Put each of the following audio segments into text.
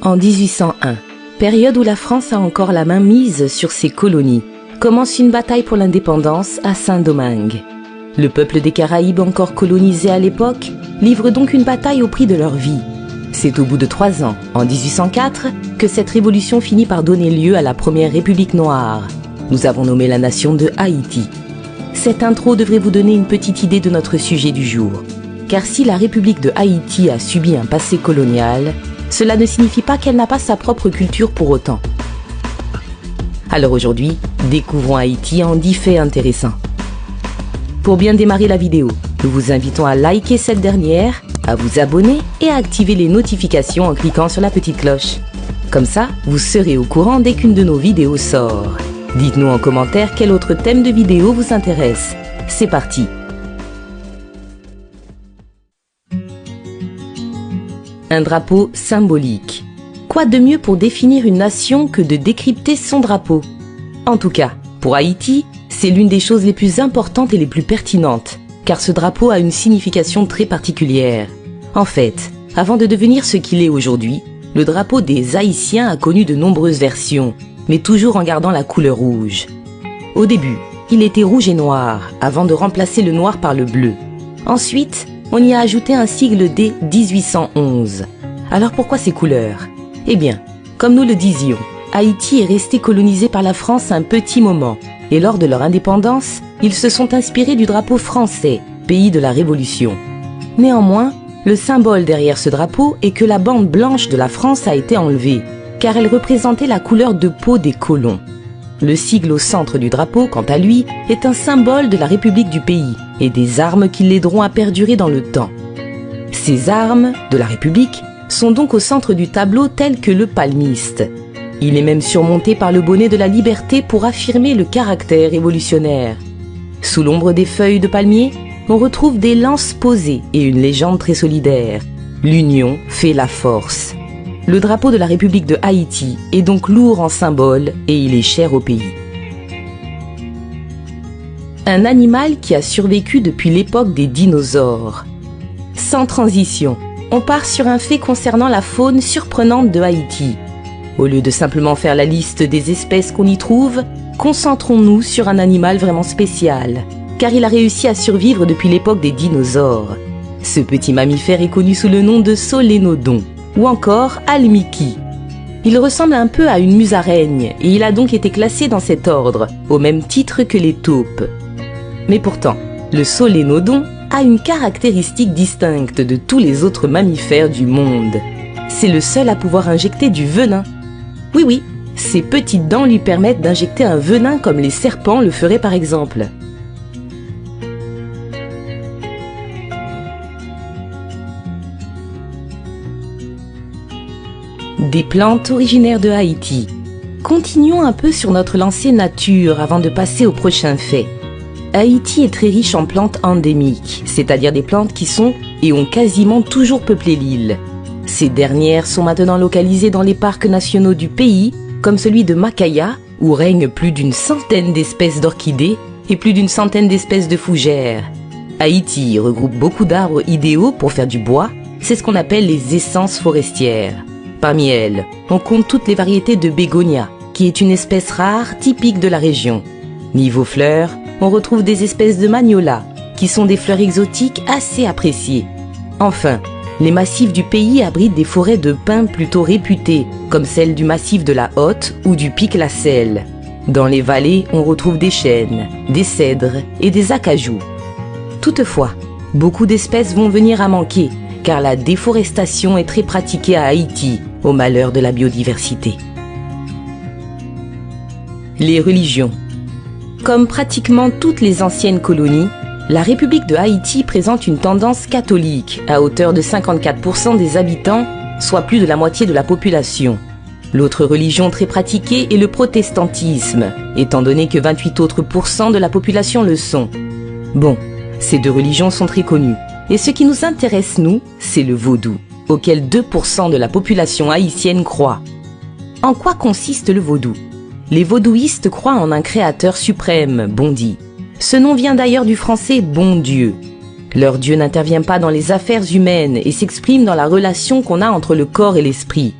En 1801, période où la France a encore la main mise sur ses colonies, commence une bataille pour l'indépendance à Saint-Domingue. Le peuple des Caraïbes, encore colonisé à l'époque, livre donc une bataille au prix de leur vie. C'est au bout de 3 ans, en 1804, que cette révolution finit par donner lieu à la première République noire. Nous avons nommé la nation de Haïti. Cette intro devrait vous donner une petite idée de notre sujet du jour. Car si la République de Haïti a subi un passé colonial, cela ne signifie pas qu'elle n'a pas sa propre culture pour autant. Alors aujourd'hui, découvrons Haïti en 10 faits intéressants. Pour bien démarrer la vidéo, nous vous invitons à liker cette dernière, à vous abonner et à activer les notifications en cliquant sur la petite cloche. Comme ça, vous serez au courant dès qu'une de nos vidéos sort. Dites-nous en commentaire quel autre thème de vidéo vous intéresse. C'est parti! Un drapeau symbolique. Quoi de mieux pour définir une nation que de décrypter son drapeau? En tout cas, pour Haïti, c'est l'une des choses les plus importantes et les plus pertinentes, car ce drapeau a une signification très particulière. En fait, avant de devenir ce qu'il est aujourd'hui, le drapeau des Haïtiens a connu de nombreuses versions, mais toujours en gardant la couleur rouge. Au début, il était rouge et noir, avant de remplacer le noir par le bleu. Ensuite, on y a ajouté un sigle dès 1811. Alors pourquoi ces couleurs? Eh bien, comme nous le disions, Haïti est resté colonisé par la France un petit moment, et lors de leur indépendance, ils se sont inspirés du drapeau français, pays de la Révolution. Néanmoins, le symbole derrière ce drapeau est que la bande blanche de la France a été enlevée, car elle représentait la couleur de peau des colons. Le sigle au centre du drapeau, quant à lui, est un symbole de la République du pays et des armes qui l'aideront à perdurer dans le temps. Ces armes de la République sont donc au centre du tableau tel que le palmiste. Il est même surmonté par le bonnet de la liberté pour affirmer le caractère révolutionnaire. Sous l'ombre des feuilles de palmier, on retrouve des lances posées et une légende très solidaire. L'union fait la force. Le drapeau de la République de Haïti est donc lourd en symbole et il est cher au pays. Un animal qui a survécu depuis l'époque des dinosaures. Sans transition, on part sur un fait concernant la faune surprenante de Haïti. Au lieu de simplement faire la liste des espèces qu'on y trouve, concentrons-nous sur un animal vraiment spécial, car il a réussi à survivre depuis l'époque des dinosaures. Ce petit mammifère est connu sous le nom de solénodon, ou encore almiki. Il ressemble un peu à une musaraigne, et il a donc été classé dans cet ordre, au même titre que les taupes. Mais pourtant, le solénodon a une caractéristique distincte de tous les autres mammifères du monde. C'est le seul à pouvoir injecter du venin. Oui, ses petites dents lui permettent d'injecter un venin comme les serpents le feraient par exemple. Des plantes originaires de Haïti. Continuons un peu sur notre lancée nature avant de passer au prochain fait. Haïti est très riche en plantes endémiques, c'est-à-dire des plantes qui sont et ont quasiment toujours peuplé l'île. Ces dernières sont maintenant localisées dans les parcs nationaux du pays, comme celui de Macaya, où règnent plus d'une centaine d'espèces d'orchidées et plus d'une centaine d'espèces de fougères. Haïti regroupe beaucoup d'arbres idéaux pour faire du bois, c'est ce qu'on appelle les essences forestières. Parmi elles, on compte toutes les variétés de bégonia, qui est une espèce rare typique de la région. Niveau fleurs, on retrouve des espèces de magnolia, qui sont des fleurs exotiques assez appréciées. Enfin, les massifs du pays abritent des forêts de pins plutôt réputées, comme celle du massif de la Hotte ou du pic La Selle. Dans les vallées, on retrouve des chênes, des cèdres et des acajou. Toutefois, beaucoup d'espèces vont venir à manquer, car la déforestation est très pratiquée à Haïti, au malheur de la biodiversité. Les religions. Comme pratiquement toutes les anciennes colonies, la République de Haïti présente une tendance catholique à hauteur de 54% des habitants, soit plus de la moitié de la population. L'autre religion très pratiquée est le protestantisme, étant donné que 28 autres % de la population le sont. Bon, ces deux religions sont très connues, et ce qui nous intéresse nous, c'est le vaudou, auquel 2% de la population haïtienne croit. En quoi consiste le vaudou? Les vaudouistes croient en un créateur suprême, Bondy. Ce nom vient d'ailleurs du français « bon Dieu ». Leur Dieu n'intervient pas dans les affaires humaines et s'exprime dans la relation qu'on a entre le corps et l'esprit.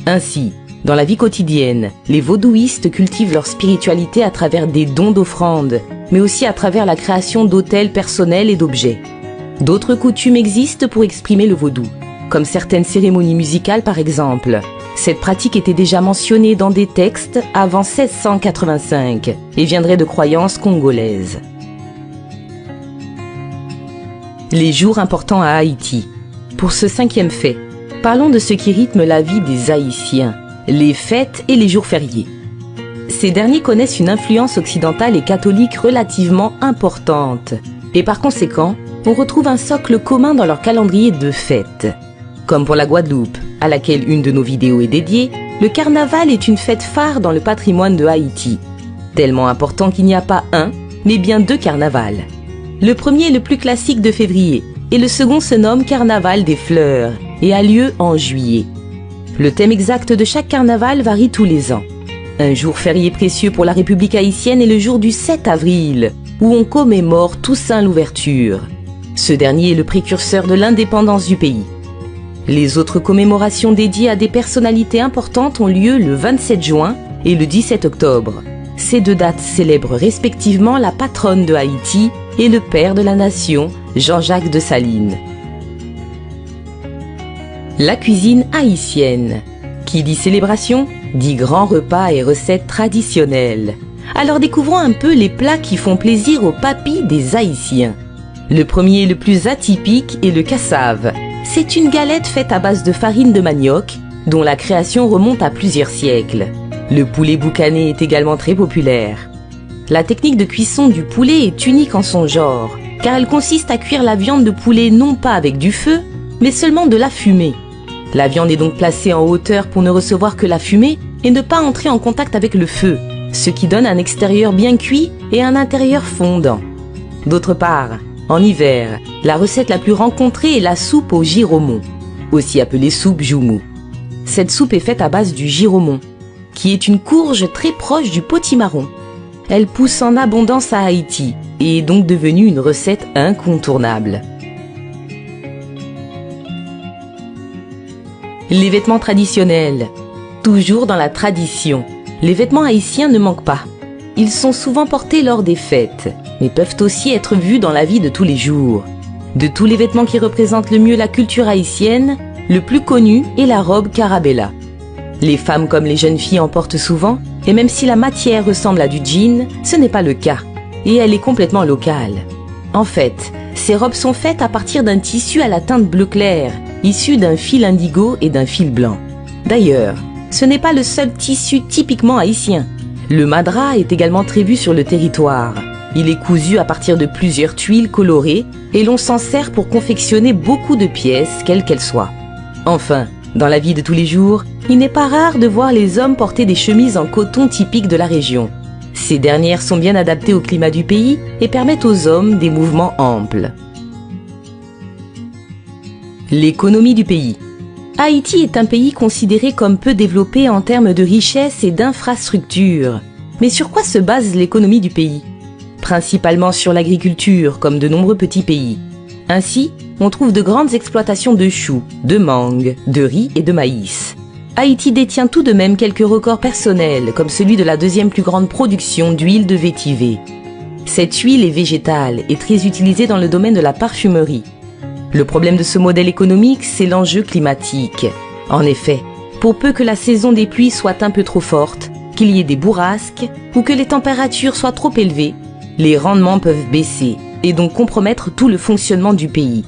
Ainsi, dans la vie quotidienne, les vaudouistes cultivent leur spiritualité à travers des dons d'offrandes, mais aussi à travers la création d'autels personnels et d'objets. D'autres coutumes existent pour exprimer le vaudou, comme certaines cérémonies musicales par exemple. Cette pratique était déjà mentionnée dans des textes avant 1685 et viendrait de croyances congolaises. Les jours importants à Haïti. Pour ce 5e fait, parlons de ce qui rythme la vie des Haïtiens, les fêtes et les jours fériés. Ces derniers connaissent une influence occidentale et catholique relativement importante, et par conséquent, on retrouve un socle commun dans leur calendrier de fêtes. Comme pour la Guadeloupe, à laquelle une de nos vidéos est dédiée, le carnaval est une fête phare dans le patrimoine de Haïti. Tellement important qu'il n'y a pas un, mais bien 2 carnavals. Le premier est le plus classique de février, et le second se nomme Carnaval des Fleurs, et a lieu en juillet. Le thème exact de chaque carnaval varie tous les ans. Un jour férié précieux pour la République haïtienne est le jour du 7 avril, où on commémore Toussaint l'Ouverture. Ce dernier est le précurseur de l'indépendance du pays. Les autres commémorations dédiées à des personnalités importantes ont lieu le 27 juin et le 17 octobre. Ces 2 dates célèbrent respectivement la patronne de Haïti et le père de la nation, Jean-Jacques Dessalines. La cuisine haïtienne. Qui dit célébration, dit grands repas et recettes traditionnelles. Alors découvrons un peu les plats qui font plaisir aux papis des Haïtiens. Le premier et le plus atypique est le cassave. C'est une galette faite à base de farine de manioc, dont la création remonte à plusieurs siècles. Le poulet boucané est également très populaire. La technique de cuisson du poulet est unique en son genre, car elle consiste à cuire la viande de poulet non pas avec du feu, mais seulement de la fumée. La viande est donc placée en hauteur pour ne recevoir que la fumée et ne pas entrer en contact avec le feu, ce qui donne un extérieur bien cuit et un intérieur fondant. D'autre part, en hiver, la recette la plus rencontrée est la soupe au giromon, aussi appelée soupe joumou. Cette soupe est faite à base du giromon, qui est une courge très proche du potimarron. Elle pousse en abondance à Haïti et est donc devenue une recette incontournable. Les vêtements traditionnels. Toujours dans la tradition, les vêtements haïtiens ne manquent pas. Ils sont souvent portés lors des fêtes, mais peuvent aussi être vus dans la vie de tous les jours. De tous les vêtements qui représentent le mieux la culture haïtienne, le plus connu est la robe carabella. Les femmes comme les jeunes filles en portent souvent, et même si la matière ressemble à du jean, ce n'est pas le cas, et elle est complètement locale. En fait, ces robes sont faites à partir d'un tissu à la teinte bleu clair, issu d'un fil indigo et d'un fil blanc. D'ailleurs, ce n'est pas le seul tissu typiquement haïtien. Le madra est également très vu sur le territoire. Il est cousu à partir de plusieurs tuiles colorées et l'on s'en sert pour confectionner beaucoup de pièces, quelles qu'elles soient. Enfin, dans la vie de tous les jours, il n'est pas rare de voir les hommes porter des chemises en coton typiques de la région. Ces dernières sont bien adaptées au climat du pays et permettent aux hommes des mouvements amples. L'économie du pays. Haïti est un pays considéré comme peu développé en termes de richesse et d'infrastructures. Mais sur quoi se base l'économie du pays? Principalement sur l'agriculture, comme de nombreux petits pays. Ainsi, on trouve de grandes exploitations de choux, de mangue, de riz et de maïs. Haïti détient tout de même quelques records personnels, comme celui de la 2e plus grande production d'huile de vétiver. Cette huile est végétale et très utilisée dans le domaine de la parfumerie. Le problème de ce modèle économique, c'est l'enjeu climatique. En effet, pour peu que la saison des pluies soit un peu trop forte, qu'il y ait des bourrasques ou que les températures soient trop élevées, les rendements peuvent baisser et donc compromettre tout le fonctionnement du pays.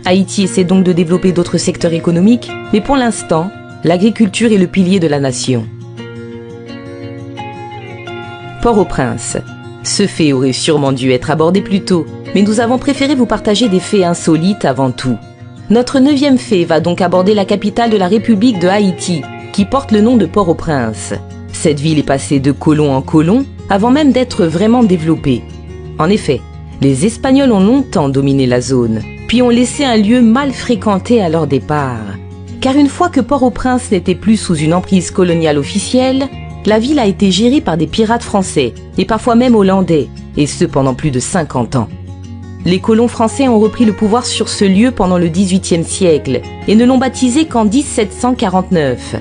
Haïti essaie donc de développer d'autres secteurs économiques, mais pour l'instant, l'agriculture est le pilier de la nation. Port-au-Prince. Ce fait aurait sûrement dû être abordé plus tôt, mais nous avons préféré vous partager des faits insolites avant tout. Notre 9e fait va donc aborder la capitale de la République de Haïti, qui porte le nom de Port-au-Prince. Cette ville est passée de colon en colon avant même d'être vraiment développée. En effet, les Espagnols ont longtemps dominé la zone, puis ont laissé un lieu mal fréquenté à leur départ. Car une fois que Port-au-Prince n'était plus sous une emprise coloniale officielle, la ville a été gérée par des pirates français, et parfois même hollandais, et ce pendant plus de 50 ans. Les colons français ont repris le pouvoir sur ce lieu pendant le XVIIIe siècle, et ne l'ont baptisé qu'en 1749.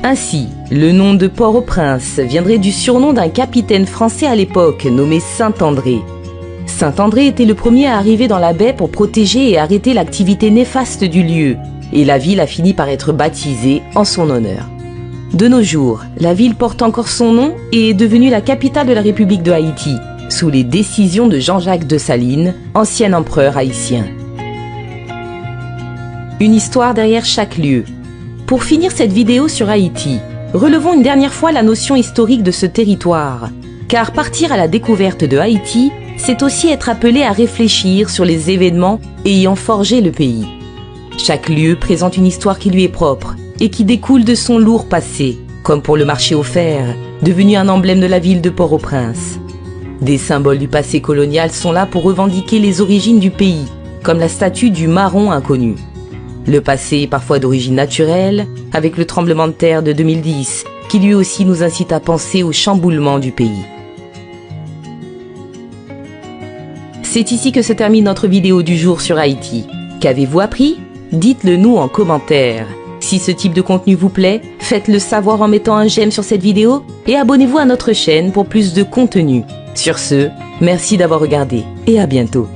Ainsi, le nom de Port-au-Prince viendrait du surnom d'un capitaine français à l'époque nommé Saint-André. Saint-André était le premier à arriver dans la baie pour protéger et arrêter l'activité néfaste du lieu, et la ville a fini par être baptisée en son honneur. De nos jours, la ville porte encore son nom et est devenue la capitale de la République de Haïti, sous les décisions de Jean-Jacques Dessalines, ancien empereur haïtien. Une histoire derrière chaque lieu. Pour finir cette vidéo sur Haïti, relevons une dernière fois la notion historique de ce territoire, car partir à la découverte de Haïti, c'est aussi être appelé à réfléchir sur les événements ayant forgé le pays. Chaque lieu présente une histoire qui lui est propre et qui découle de son lourd passé, comme pour le marché aux fers, devenu un emblème de la ville de Port-au-Prince. Des symboles du passé colonial sont là pour revendiquer les origines du pays, comme la statue du marron inconnu. Le passé est parfois d'origine naturelle, avec le tremblement de terre de 2010, qui lui aussi nous incite à penser au chamboulement du pays. C'est ici que se termine notre vidéo du jour sur Haïti. Qu'avez-vous appris? Dites-le nous en commentaire. Si ce type de contenu vous plaît, faites-le savoir en mettant un j'aime sur cette vidéo et abonnez-vous à notre chaîne pour plus de contenu. Sur ce, merci d'avoir regardé et à bientôt.